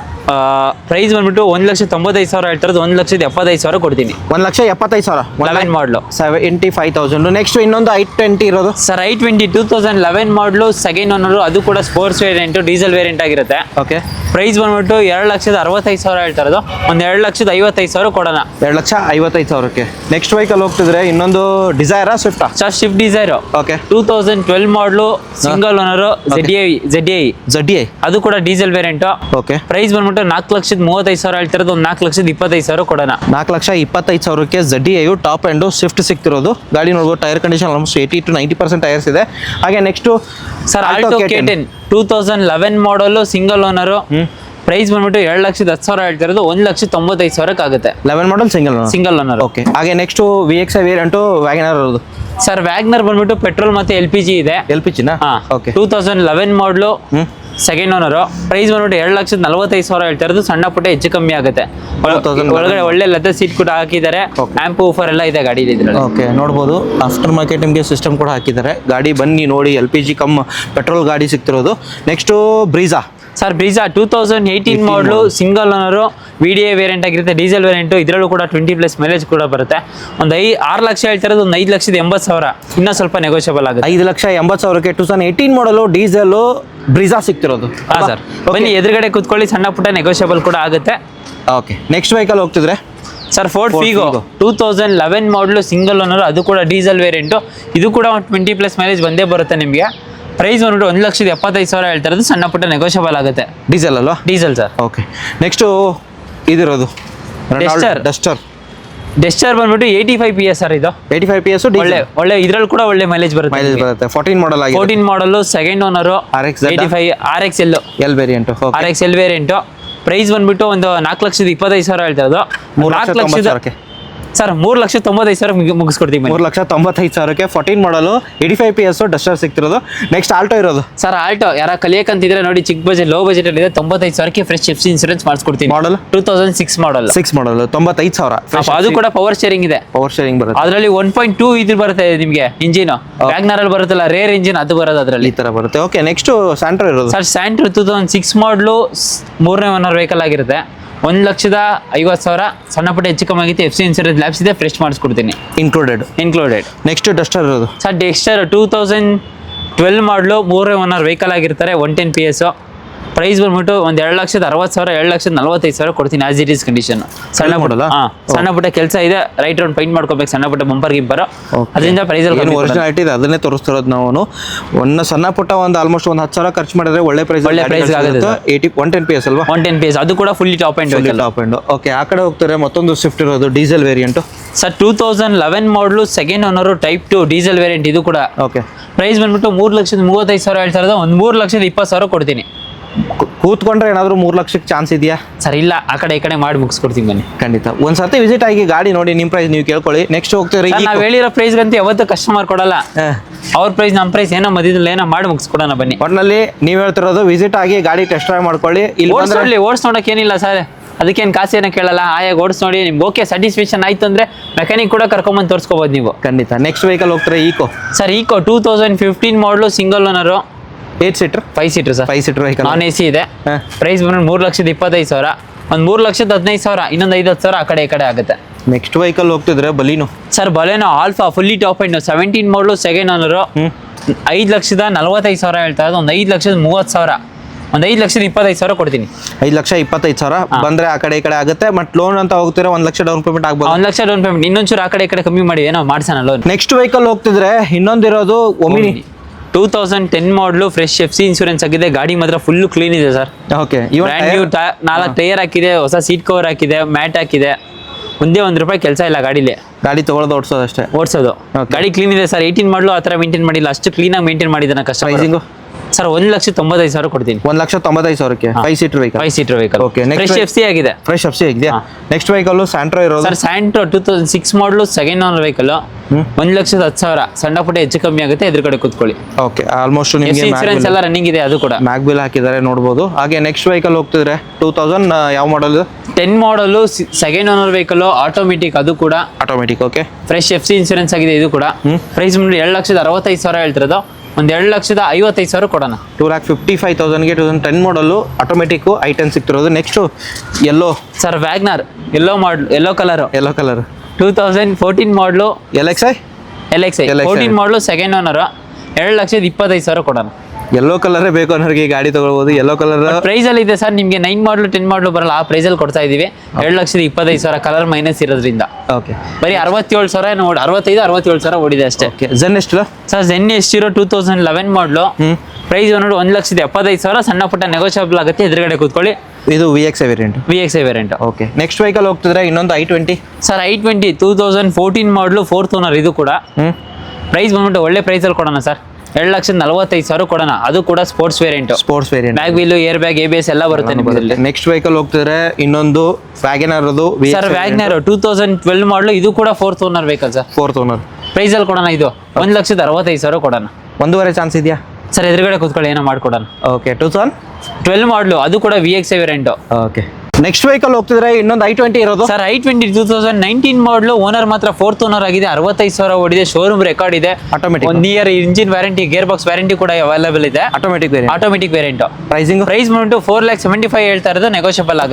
ಪ್ರೈಸ್ ಬಂದ್ಬಿಟ್ಟು 1,90,000 ಹೇಳ್ತಿರೋದು. 1,75,000 ಕೊಡ್ತೀನಿ. 1,75,000. 11 ಮಾಡಲು 75,000. ನೆಕ್ಸ್ಟ್ ಇನ್ನೊಂದು I20 ಇರೋದು. ಸರ್ I20 2011 ಮಾಡಲು, ಸೆಕೆಂಡ್ ಓನರು. ಅದು ಕೂಡ ಸ್ಪೋರ್ಟ್ಸ್ ವೇರಿಯಂಟ್, ಡೀಸೆಲ್ ವೇರಿಯಂಟ್ ಆಗಿರುತ್ತೆ. ಓಕೆ. ಪ್ರೈಸ್ ಬಂದ್ಬಿಟ್ಟು 2,65,000 ಹೇಳ್ತಿರೋದು. ಒಂದು 2,55,000 ಕೊಡೋಣ. 2,55,000ಕ್ಕೆ. ನೆಕ್ಸ್ಟ್ ವೆಹಿಕಲ್ ಹೋಗ್ತಿದ್ರೆ ಇನ್ನೊಂದು ಡಿಸೈರಾ ಸ್ವಿಫ್ಟಾ? Sir Swift Dzire. Okay. 2012 model, single owner. ZDI. ಅದು ಕೂಡ ಡೀಸೆಲ್ ವೇರಿಯಂಟು. ಓಕೆ. ಪ್ರೈಸ್ ಬಂದ್ಬಿಟ್ಟು 4,35,000 ಹೇಳ್ತಿರೋದು. ಒಂದು 4,25,000 ಕೊಡೋಣ. 4,25,000ಕ್ಕೆ ZDI ಟಾಪ್ ಎಂಡ್ ಸ್ವಿಫ್ಟ್ ಸಿಗ್ತಿರೋದು. ಗಾಡಿ ನೋಡ್ಬೋದು. Tyre condition almost 80 to 90% tyres ಇದೆ. ಹಾಗೆ next sir Alto K10 2011 model, single owner. Price ಬಂದ್ಬಿಟ್ಟು 2,10,000 ಹೇಳ್ತಿರೋದು 1,95,000 ಆಗುತ್ತೆ. 11 ಮಾಡಲ್ ಸಿಂಗಲ್ ಓನರ್. ಓಕೆ. ಹಾಗೆ ನೆಕ್ಸ್ಟ್ VXI ವೇರಿಯಂಟು ವ್ಯಾಗನರ್ ಅದು ಸರ್ ವ್ಯಾಗ್ನರ್ ಬಂದ್ಬಿಟ್ಟು ಪೆಟ್ರೋಲ್ ಮತ್ತೆ LPG ಇದೆ. LPG ನಾ? ಓಕೆ. 2011 ಮಾಡಲು ಸೆಕೆಂಡ್ ಓನರು. ಪ್ರೈಸ್ ಬಂದ್ಬಿಟ್ಟು 2,45,000 ಹೇಳ್ತಾ ಇರೋದು. ಸಣ್ಣ ಪುಟ್ಟ ಹೆಚ್ಚು ಕಮ್ಮಿ ಆಗುತ್ತೆ. ಒಳಗಡೆ ಒಳ್ಳೆ ಲೆದರ್ ಸೀಟ್ ಕೂಡ ಹಾಕಿದ್ದಾರೆ. ಆಂಪ್ ಊಫರ್ ಎಲ್ಲ ಇದೆ ಗಾಡಿ ಇದ್ರಲ್ಲಿ. ಓಕೆ, ನೋಡ್ಬೋದು ಆಫ್ಟರ್ ಮಾರ್ಕೆಟ್ ನಿಮಗೆ ಸಿಸ್ಟಮ್ ಕೂಡ ಹಾಕಿದ್ದಾರೆ. ಗಾಡಿ ಬನ್ನಿ ನೋಡಿ, LPG ಕಮ್ ಪೆಟ್ರೋಲ್ ಗಾಡಿ ಸಿಗ್ತಿರೋದು. ನೆಕ್ಸ್ಟ್ ಬ್ರೀಜಾ. ಸರ್ ಬ್ರೀಜಾ 2018 ಮಾಡಲು ಸಿಂಗಲ್ ಓನರು, VDI ವೇರಿಯಂಟ್ ಆಗಿರುತ್ತೆ, ಡೀಸೆಲ್ ವೇರಿಯಂಟು. ಇದರಲ್ಲೂ ಕೂಡ 20+ ಮೈಲೇಜ್ ಕೂಡ ಬರುತ್ತೆ. ಒಂದು 6 ಲಕ್ಷ ಹೇಳ್ತಿರೋದು, ಒಂದು 5,80,000. ಇನ್ನೂ ಸ್ವಲ್ಪ ನೆಗೋಷಿಯಬಲ್ ಆಗುತ್ತೆ. 5,80,000ಕ್ಕೆ 2018 ಮಾಡಲು ಡೀಸೆಲ್ ಬ್ರೀಜಾ ಸಿಗ್ತಿರೋದು. ಹಾಂ ಸರ್, ಬನ್ನಿ ಎದುರುಗಡೆ ಕೂತ್ಕೊಳ್ಳಿ, ಸಣ್ಣ ಪುಟ್ಟ ನೆಗೋಷಿಯಬಲ್ ಕೂಡ ಆಗುತ್ತೆ. ಓಕೆ, ನೆಕ್ಸ್ಟ್ ವೆಹಿಕಲ್ ಹೋಗ್ತಿದ್ರೆ sir Ford Figo 2011 model single owner, ಅದು ಕೂಡ ಡೀಸೆಲ್ ವೇರಿಯಂಟು. ಇದು ಕೂಡ 20+ ಮೈಲೇಜ್ ಬಂದೇ ಬರುತ್ತೆ ನಿಮಗೆ. ಪ್ರೈಸ್ ಬಂದ್ಬಿಟ್ಟು 1,75,000 ಹೇಳ್ತಾ ಇರೋದು. ಸಣ್ಣ ಪುಟ್ಟ ನೆಗೋಷಿಯಬಲ್ ಆಗುತ್ತೆ. ಡೀಸೆಲ್ ಅಲ್ವಾ? Diesel sir. ಓಕೆ, ನೆಕ್ಸ್ಟು ಇದಿರೋದು ಡೆಸ್ಟರ್ ಬಂದ್ಬಿಟ್ಟು 85 PS ಸರ್. ಇದು 85 PS ಒಳ್ಳೆ ಇದ್ರಲ್ಲಿ ಕೂಡ ಒಳ್ಳೆ ಮೈಲೇಜ್ ಬರುತ್ತೆ. 14 ಮಾಡಲ್ ಆಗಿದೆ. 14 model second owner. RX 85 RXL variant. RXL variant. Price ಬಂದ್ಬಿಟ್ಟು ಒಂದು 4,25,000 ಹೇಳ್ತಾ ಇರೋದು. 4,90,000 ಸರ್ 3,95,000 ಮುಗಿಸ್ಕೊಡ್ತೀವಿ. 3,95,000ಕ್ಕೆ 14 ಮಾಡಲು 85 PS ಡಸ್ಟರ್ ಸಿಗ್ತಿರೋದು. ನೆಕ್ಸ್ಟ್ ಆಲ್ಟೋ ಇರೋದು. ಸರ್ ಆಲ್ಟೋ ಯಾರ ಕಲಿಯಕಂತಿದ್ರೆ ನೋಡಿ, ಚಿಕ್ಕ ಬಜೆಟ್ ಲೋ ಬಜೆಟ್ ಅಲ್ಲಿ ಇದೆ. 95,000ಕ್ಕೆ ಫ್ರೆಶ್ FC ಇನ್ಸೂರೆನ್ಸ್ ಮಾಡಿಸ್ಕೊಡ್ತೀನಿ. ಮಾಡಲ್ 2006 ಮಾಡಲ್. 6 ಮಾಡಲ್ 95,000. ಅದು ಕೂಡ ಪವರ್ ಶೇರಿಂಗ್ ಇದೆ. ಪವರ್ ಶೇರಿಂಗ್ ಬರುತ್ತೆ. ಅದರಲ್ಲಿ 1.2 ಇದು ಬರುತ್ತೆ ನಿಮಗೆ ಇಂಜಿನ್. ವ್ಯಾಗ್ನರ್ ಅಲ್ಲಿ ಬರುತ್ತಲ್ಲ ರೇರ್ ಇಂಜಿನ್, ಅದು ಬರೋದು ಅದರಲ್ಲಿ. ಈ ತರ ಬರುತ್ತೆ. ಓಕೆ, ನೆಕ್ಸ್ಟ್ ಸ್ಯಾಂಟ್ರೋ ಇರೋದು. ಸರ್ ಸ್ಯಾಂಟ್ರೋ 2006 ಮಾಡಲು 3ನೇ ಓನರ್ ವೆಹಿಕಲ್ ಆಗಿರುತ್ತೆ. 1,50,000. ಸಣ್ಣ ಪುಟ್ಟ ಹೆಚ್ಚು ಕಮ್ಮಿ ಆಗಿತ್ತು. FC ಇನ್ಸೂರೆನ್ಸ್ ಲ್ಯಾಬ್ಸ್ ಇದೆ, ಫ್ರೆಶ್ ಮಾಡಿಸ್ಕೊಡ್ತೀನಿ. ಇನ್ಕ್ಲೂಡೆಡ್. ನೆಕ್ಸ್ಟ್ ಡಸ್ಟರ್ ಇರೋದು. ಸರ್ ಡೆಸ್ಟರ್ 2012 ಮಾಡಲು 3ನೇ ಓನರ್ ವೆಹಿಕಲ್ ಆಗಿರ್ತಾರೆ. 110 PS. ಪ್ರೈಸ್ ಬಂದ್ಬಿಟ್ಟು ಒಂದು 2,60,000 2,45,000 ಕೊಡ್ತೀನಿ ಆಸ್ ಇಟ್ ಈಸ್ ಕಂಡೀಷನ್. ಸಣ್ಣ ಪುಟ್ಟ ಸಣ್ಣ ಪುಟ್ಟ ಕೆಲಸ ಇದೆ. ರೈಟ್ ರೌಂಡ್ ಪೈಂಟ್ ಮಾಡ್ಕೋಬೇಕು, ಸಣ್ಣ ಪುಟ್ಟ ಬಂಪರ್ ಗಿಂಪರ್. ಅದರಿಂದ ಪ್ರೈಸ್ ಒರಿಜಿನಾಲಿಟಿ ಇದೆ, ಅದನ್ನೇ ತೋರಿಸ್ತಿರೋದು ನಾವು. ಒಂದು ಸಣ್ಣ ಪುಟ್ಟ ಒಂದು ಆಲ್ಮೋಸ್ಟ್ ಒಂದು 10,000 ಖರ್ಚು ಮಾಡಿದ್ರೆ ಒಳ್ಳೆ ಪ್ರೈಸ್ ಆಗುತ್ತೆ. 110 PS ಅಲ್ವಾ? 110 PS, ಅದು ಕೂಡ ಫುಲ್ಲಿ ಟಾಪ್ ಎಂಡ್. ಓಕೆ, ಆ ಕಡೆ ಹೋಗ್ತಾರೆ ಮತ್ತೊಂದು ಸ್ವಿಫ್ಟ್ ಇರೋದು ಡೀಸೆಲ್ ವೇರಿಯಂಟ್. ಸರ್ 2011 ಮಾಡಲು second owner type 2 diesel variant. ಇದು ಕೂಡ ಓಕೆ. ಪ್ರೈಸ್ ಬಂದ್ಬಿಟ್ಟು 3,35,000 ಹೇಳ್ತಾ ಇರೋದು. ಒಂದು 3,20,000 ಕೊಡ್ತೀನಿ. ಕೂತ್ಕೊಂಡ್ರೆ ಏನಾದ್ರು 3 ಲಕ್ಷಕ್ಕೆ ಚಾನ್ಸ್ ಇದೆಯಾ ಸರ್? ಇಲ್ಲ, ಆ ಕಡೆ ಈ ಕಡೆ ಮಾಡಿ ಮುಗಿಸ್ಕೊಡ್ತೀನಿ ಬನ್ನಿ. ಖಂಡಿತ ಒಂದ್ಸತಿ ವಿಸಿಟ್ ಆಗಿ ಗಾಡಿ ನೋಡಿ, ನಿಮ್ಮ ಪ್ರೈಸ್ ನೀವು ಕೇಳ್ಕೊಳ್ಳಿ. ನೆಕ್ಸ್ಟ್ ಹೋಗ್ತೀರಿ. ನಾವು ಹೇಳಿರೋ ಪ್ರೈಸ್ಗಂತ ಯಾವತ್ತೂ ಕಸ್ಟಮರ್ ಕೊಡಲ್ಲ. ಅವ್ರ ಪ್ರೈಸ್ ನಮ್ಮ ಪ್ರೈಸ್ ಏನೋ ಮಧ್ಯದಲ್ಲಿ ಏನೋ ಮಾಡಿ ಮುಗಿಸ್ಕೊಡೋಣ ಬನ್ನಿ. ಒಟ್ಟಿನಲ್ಲಿ ನೀವು ಹೇಳ್ತಿರೋದು ವಿಸಿಟ್ ಆಗಿ ಗಾಡಿ ಟೆಸ್ಟ್ ಡ್ರೈವ್ ಮಾಡ್ಕೊಳ್ಳಿ. ಇಲ್ಲಿ ಓಡಿಸ್ ನೋಡಕ್ಕೆ ಏನಿಲ್ಲ ಸರ್, ಅದಕ್ಕೇನು ಕಾಸು ಏನೋ ಕೇಳಲ್ಲ. ಆಯಾಗ ಓಡಿಸ್ ನೋಡಿ ನಿಮ್ಗೆ ಓಕೆ ಸ್ಯಾಟಿಸ್ಫ್ಯಾಕ್ಷನ್ ಆಯ್ತು ಅಂದ್ರೆ ಮೆಕ್ಯಾನಿಕ್ ಕೂಡ ಕರ್ಕೊಂಬಂದು ತೋರಿಸ್ಕೋಬೋದು ನೀವು. ಖಂಡಿತ. ನೆಕ್ಸ್ಟ್ ವೆಹಿಕಲ್ ಹೋಗ್ತಾರೆ Eeco. Sir Eeco 2015 model single owner. 8 seater 5 seater sir. 5 seater vehicle. Non AC ಇದೆ. ಪ್ರೈಸ್ ಬಂದ್ರೆ 3,25,000. ಒಂದು 3,15,000, ಇನ್ನೊಂದು 5,000 ಆ ಕಡೆ ಈ ಕಡೆ ಆಗುತ್ತೆ. ನೆಕ್ಸ್ಟ್ ವೆಹಿಕಲ್ ಹೋಗ್ತಿದ್ರೆ Baleno. Sir Baleno alpha fully top end 17 model second owner. 5,45,000 ಹೇಳ್ತಾ ಇರೋದು. ಒಂದು 5,30,000, ಒಂದು 5,25,000 ಕೊಡ್ತೀನಿ. 5,25,000 ಬಂದ್ರೆ ಆ ಕಡೆ ಈ ಕಡೆ ಆಗುತ್ತೆ. ಬಟ್ ಲೋನ್ ಅಂತ ಹೋಗ್ತಿದ್ರೆ 1 ಲಕ್ಷ ಡೌನ್ ಪೇಮೆಂಟ್ ಆಗ್ಬೋದು. 1 ಲಕ್ಷ ಡೌನ್ ಪೇಮೆಂಟ್, ಇನ್ನೊಂಚೂರು ಆ ಕಡೆ ಈ ಕಡೆ ಕಮ್ಮಿ ಮಾಡಿ ಏನೋ ಮಾಡ್ಸೋಣ ಲೋನ್. ನೆಕ್ಸ್ಟ್ ವೆಹಿಕಲ್ ಹೋಗ್ತಿದ್ರೆ ಇನ್ನೊಂದಿರೋದು ಒಮಿನಿ 2010 ಮಾಡಲು ಫ್ರೆಶ್ FC ಇನ್ಸೂರೆನ್ಸ್ ಆಗಿದೆ. ಗಾಡಿ ಮಾತ್ರ ಫುಲ್ ಕ್ಲೀನ್ ಇದೆ ಸರ್. ಓಕೆ. 4 ಟೈರ್ ಹಾಕಿದೆ, ಹೊಸ ಸೀಟ್ ಕವರ್ ಹಾಕಿದೆ, ಮ್ಯಾಟ್ ಹಾಕಿದೆ. ಒಂದೇ ₹1 ಕೆಲಸ ಇಲ್ಲ ಗಾಡಿಲಿ. ಗಾಡಿ ತಗೊಳ್ಳೋದು ಓಡಿಸೋದು ಅಷ್ಟೇ. ಓಡಿಸೋದು ಗಾಡಿ ಕ್ಲೀನ್ ಇದೆ ಸರ್. 18 ಮಾಡಲು ಆ ಥರ ಮೇಂಟೈನ್ ಮಾಡಿಲ್ಲ, ಅಷ್ಟು ಕ್ಲೀನಾಗಿ ಮೇಂಟೈನ್ ಮಾಡಿದ್ದಾನೆ ಕಸ್ಟಮರ್. ಸರ್ 1,95,000 ಕೊಡ್ತೀನಿ. 1,95,000ಕ್ಕೆ 5 seater vehicle. 5 seater vehicle. Okay. Fresh FC ಆಗಿದೆ. ಫ್ರೆಶ್ FC ಆಗಿದೆ. ನೆಕ್ಸ್ಟ್ ವೆಹಿಕಲ್ ಸ್ಯಾಂಟ್ರೋ ಇರೋದು. ಸರ್ ಸ್ಯಾಂಟ್ರೋ 2006 ಮಾಡಲು ಸೆಕೆಂಡ್ ಓನರ್ ವೆಹಿಕಲ್. 1,10,000. ಸಣ್ಣ ಪುಟ್ಟ ಹೆಚ್ಚು ಕಮ್ಮಿ ಆಗುತ್ತೆ, ಎದುರುಗಡೆ ಕೂತ್ಕೊಳ್ಳಿ. ಓಕೆ. ಆಲ್ಮೋಸ್ಟ್ ನಿಮಗೆ ಇನ್ಸೂರೆನ್ಸ್ ಎಲ್ಲ ರನ್ನಿಂಗ್ ಇದೆ, ಅದು ಕೂಡ ಮ್ಯಾಗ್ ಬಿಲ್ ಹಾಕಿದ್ದಾರೆ ನೋಡ್ಬೋದು. ಹಾಗೆ ನೆಕ್ಸ್ಟ್ ವೆಹಿಕಲ್ ಹೋಗ್ತಿದ್ರೆ 2000 ಯಾವ ಮಾಡಲ್? 10 ಮಾಡಲು ಸೆಕೆಂಡ್ ಓನರ್ ವೆಹಿಕಲ್, ಆಟೋಮೆಟಿಕ್. ಅದು ಕೂಡ automatic. Okay. Fresh FC insurance ಆಗಿದೆ. ಇದು ಕೂಡ ಪ್ರೈಸ್ 2,65,000 ಹೇಳ್ತಿರೋದು. ಒಂದು 2,55,000 ಕೊಡೋಣ. 2,55,000ಗೆ 2010 ಮಾಡಲು ಆಟೋಮೆಟಿಕ್ I10 ಸಿಗ್ತಿರೋದು. ನೆಕ್ಸ್ಟ್ ಎಲ್ಲೋ. ಸರ್ ವ್ಯಾಗ್ನರ್ ಯೆಲ್ಲೋ ಕಲರ್ 2014 ಮಾಡಲು. LXI 14 model second owner. 2,25,000 ಕೊಡೋಣ. ಯೆಲ್ಲೋ ಕಲರೇ ಬೇಕು ಅನ್ನೋರಿಗೆ ಗಾಡಿ ತಗೊಳ್ಬೋದು. ಯೆಲ್ಲೋ ಕಲರ್ ಪ್ರೈಸ್ ಅಲ್ಲಿ ಇದೆ ಸರ್. ನಿಮಗೆ 9 ಮಾಡಲು 10 ಮಾಡಲು ಬರಲ್ಲ, ಆ ಪ್ರೈಸ್ ಅಲ್ಲಿ ಕೊಡ್ತಾ ಇದೀವಿ. 2,25,000 ಕಲರ್ ಮೈನಸ್ ಇರೋದ್ರಿಂದ. ಓಕೆ. ಬರೀ 67,000 ನೋಡಿ, 65,000-67,000 ಓಡಿದೆ ಅಷ್ಟೇ. ಜೆನ್ ಎಷ್ಟು ಸರ್? ಜೆನ್ ಎಷ್ಟಿರೋ 2011 ಮಾಡಲು. ಪ್ರೈಸ್ ನೋಡಿ 1,75,000. ಸಣ್ಣ ಪುಟ್ಟ ನೆಗೋಷಿಯಬಲ್ ಆಗುತ್ತೆ, ಎದುರುಗಡೆ ಕೂತ್ಕೊಳ್ಳಿ. ಇದು VXI variant. Okay. Next vehicle ಹೋಗ್ತಿದ್ರೆ ಇನ್ನೊಂದು I20. ಸರ್ I20 2014 ಮಾಡಲು 4th ಓನರ್. ಇದು ಕೂಡ ಪ್ರೈಸ್ ಬಂದ್ಬಿಟ್ಟು ಒಳ್ಳೆ ಪ್ರೈಸಲ್ಲಿ ಕೊಡೋಣ ಸರ್. 2,45,000 ಕೊಡೋಣ. ಅದು ಕೂಡ sports variant, sports variant, bag wheel, air bag, ABS ಎಲ್ಲ ಬರುತ್ತೆ ನಿಮಗೆ. ನೆಕ್ಸ್ಟ್ ವೆಹಿಕಲ್ ಹೋಗ್ತಿದ್ರೆ ಇನ್ನೊಂದು ವ್ಯಾಗನರ್ ಅದು ಸರ್ ವ್ಯಾಗ್ನರ್ 2012 ಮಾಡಲು, ಇದು ಕೂಡ 4th owner vehicle sir. 4th owner price ಅಲ್ಲಿ ಕೊಡೋಣ. ಇದು 1,65,000 ಕೊಡೋಣ. ಒಂದೂವರೆ ಚಾನ್ಸ್ ಇದೆಯಾ ಸರ್ ಎದುರುಗಡೆ ಕೂತ್ಕೊಳ್ಳಿ, ಏನೋ ಮಾಡ್ಕೊಡೋಣ. ಓಕೆ 12 ಮಾಡಲು, ಅದು ಕೂಡ VXI variant. Okay next vehicle ಹೋಗ್ತಿದ್ರೆ ಇನ್ನೊಂದು i20 ಇರೋದು ಸರ್ i20 2019 ಮಾಡಲು, ಓನರ್ ಮಾತ್ರ 4th ಓನರ್ ಆಗಿದೆ, 65,000 ಓಡಿದೆ, ಶೋರೂಮ್ ರೆಕಾರ್ಡ್ ಇದೆ, automatic 1 year engine warranty, gear box warranty ಕೂಡ ಅವೈಲೇಬಲ್ ಇದೆ. Automatic variant. Automatic variant. Pricing price ಬಂದ್ಬಿಟ್ಟು 4,75,000 ಹೇಳ್ತಾ ಇರೋದು, ನೆಗೋಷಿಯಬಲ್ ಆಗುತ್ತೆ.